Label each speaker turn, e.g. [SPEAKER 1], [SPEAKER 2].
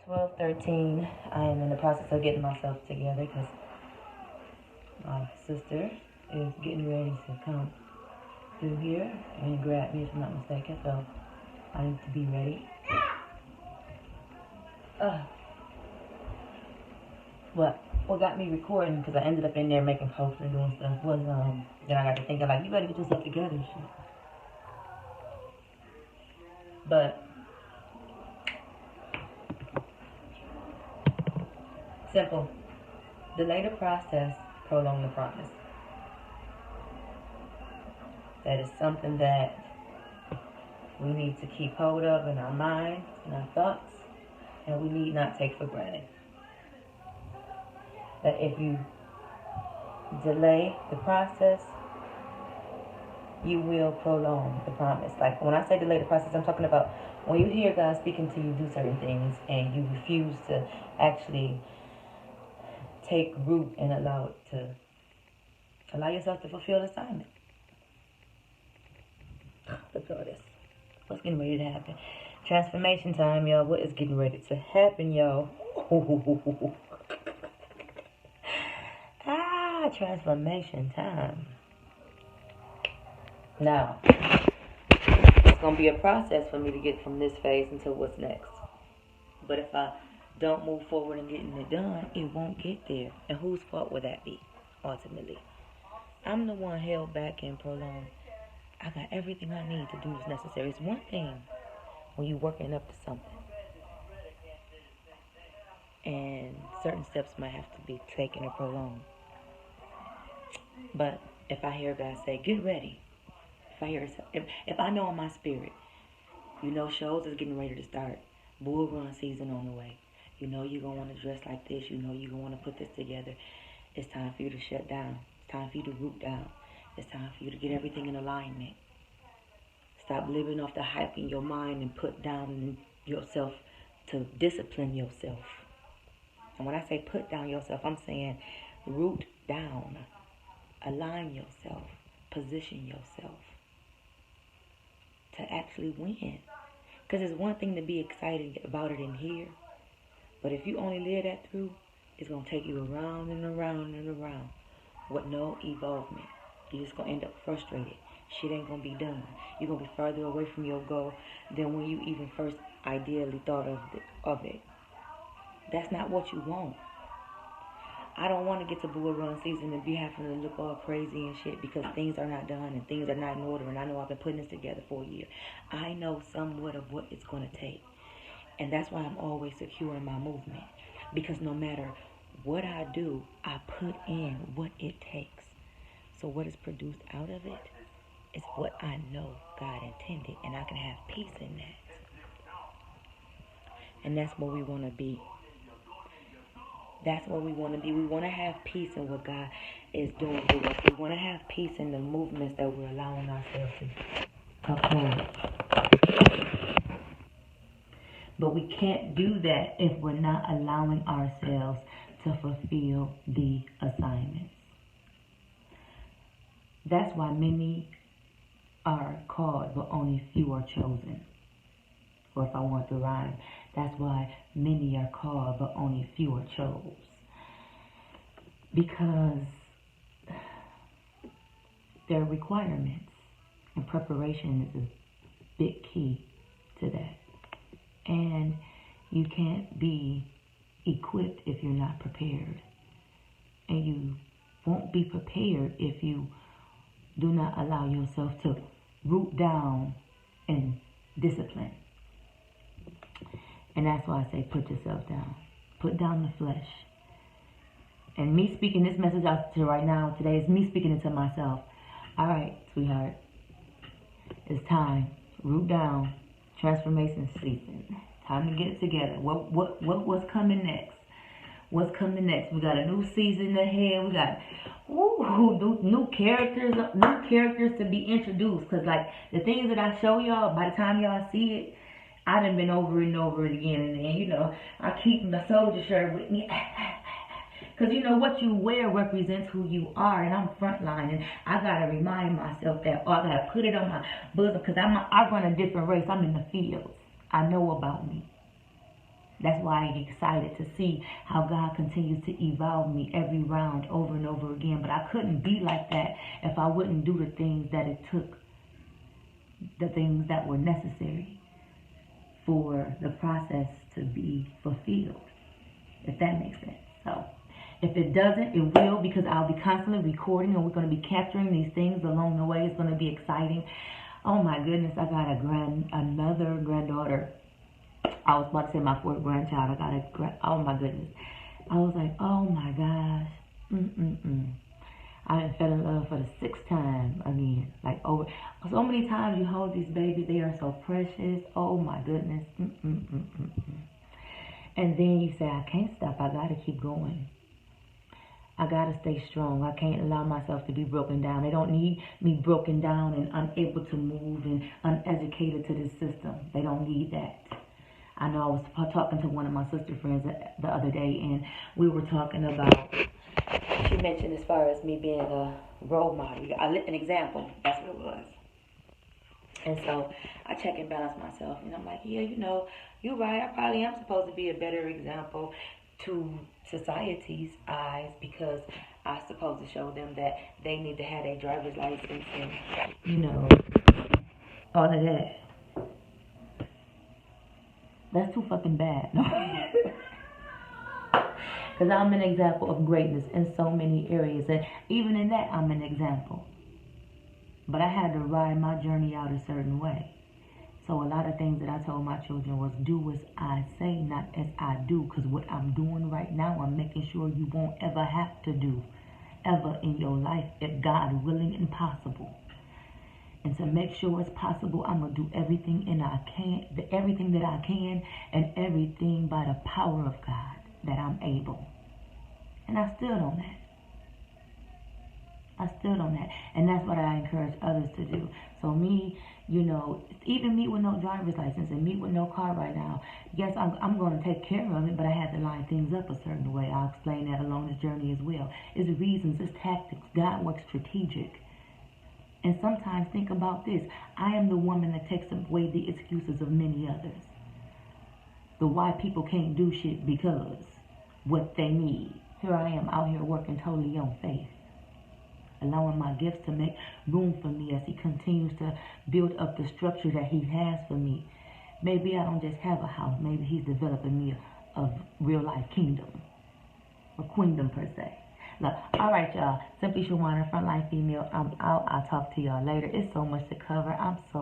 [SPEAKER 1] 12:13. I am in the process of getting myself together because my sister is getting ready to come through here and grab me, if I'm not mistaken. So I need to be ready. What got me recording, because I ended up in there making posts and doing stuff, was then I got to thinking, like, you better get yourself together and shit. But simple. Delay the process, prolong the promise. That is something that we need to keep hold of in our minds and our thoughts, and we need not take for granted. That if you delay the process, you will prolong the promise. Like when I say delay the process, I'm talking about when you hear God speaking to you do certain things and you refuse to actually take root and allow yourself to fulfill the assignment. Look at all this. What's getting ready to happen? Transformation time, y'all. What is getting ready to happen, y'all? Transformation time. Now, it's going to be a process for me to get from this phase into what's next. But if I don't move forward and getting it done, it won't get there. And whose fault would that be, ultimately? I'm the one held back and prolonged. I got everything I need to do what's necessary. It's one thing when you're working up to something. And certain steps might have to be taken or prolonged. But if I hear God say, get ready. If I know in my spirit, shows is getting ready to start. Bull run season on the way. You're going to want to dress like this. You're going to want to put this together. It's time for you to shut down. It's time for you to root down. It's time for you to get everything in alignment. Stop living off the hype in your mind and put down yourself to discipline yourself. And when I say put down yourself, I'm saying root down. Align yourself. Position yourself to actually win. Because it's one thing to be excited about it in here. But if you only live that through, it's going to take you around and around and around with no evolvement. You're just going to end up frustrated. Shit ain't going to be done. You're going to be further away from your goal than when you even first ideally thought of it. That's not what you want. I don't want to get to bull run season and be having to look all crazy and shit because things are not done and things are not in order. And I know I've been putting this together for a year. I know somewhat of what it's going to take. And that's why I'm always secure in my movement. Because no matter what I do, I put in what it takes. So what is produced out of it is what I know God intended. And I can have peace in that. And that's where we want to be. That's where we want to be. We want to have peace in what God is doing with us. We want to have peace in the movements that we're allowing ourselves to perform. But we can't do that if we're not allowing ourselves to fulfill the assignments. That's why many are called, but only few are chosen. Or if I want to rhyme, that's why many are called, but only few are chose. Because there are requirements, and preparation is a big key to that. And you can't be equipped if you're not prepared. And you won't be prepared if you do not allow yourself to root down and discipline. And that's why I say put yourself down. Put down the flesh. And me speaking this message out to right now, today, is me speaking it to myself. All right, sweetheart. It's time. Root down. Transformation season. Time to get it together. What's coming next? What's coming next? We got a new season ahead. We got new characters to be introduced. Because like the things that I show y'all, by the time y'all see it, I done been over and over it again. And then, I keep my soldier shirt with me. Because what you wear represents who you are. And I'm frontline. And I got to remind myself that. Or I got to put it on my bosom. Because I run a different race. I'm in the fields. I know about me. That's why I get excited to see how God continues to evolve me every round over and over again. But I couldn't be like that if I wouldn't do the things that it took, the things that were necessary for the process to be fulfilled, if that makes sense. So if it doesn't, it will, because I'll be constantly recording and we're going to be capturing these things along the way. It's going to be exciting. Oh my goodness, I got another granddaughter. I was about to say my fourth grandchild. Oh my goodness. I was like, oh my gosh. I fell in love for the sixth time again. Like, over so many times you hold these babies, they are so precious. Oh my goodness. And then you say, I can't stop. I gotta keep going. I gotta stay strong. I can't allow myself to be broken down. They don't need me broken down and unable to move and uneducated to this system. They don't need that. I know I was talking to one of my sister friends the other day, and we were talking about, she mentioned as far as me being a role model, an example, that's what it was. And so I check and balance myself, and I'm like, yeah, you're right. I probably am supposed to be a better example to society's eyes, because I'm supposed to show them that they need to have their driver's license and, all of that. That's too fucking bad. Because I'm an example of greatness in so many areas. And even in that, I'm an example. But I had to ride my journey out a certain way. So a lot of things that I told my children was, do as I say, not as I do. Because what I'm doing right now, I'm making sure you won't ever have to do ever in your life, if God willing and possible. And to make sure it's possible, I'm going to do everything everything that I can, and everything by the power of God that I'm able. And I stood on that. And that's what I encourage others to do. So me, even me with no driver's license and me with no car right now, yes, I'm going to take care of it, but I had to line things up a certain way. I'll explain that along this journey as well. It's reasons, it's tactics. God works strategic. And sometimes think about this. I am the woman that takes away the excuses of many others. The why people can't do shit because what they need. Here I am out here working totally on faith. Allowing my gifts to make room for me as he continues to build up the structure that he has for me. Maybe I don't just have a house. Maybe he's developing me a real life kingdom. A queendom per se. Look, all right, y'all. Simply Shawonna, frontline female. I'm out. I'll talk to y'all later. It's so much to cover. I'm so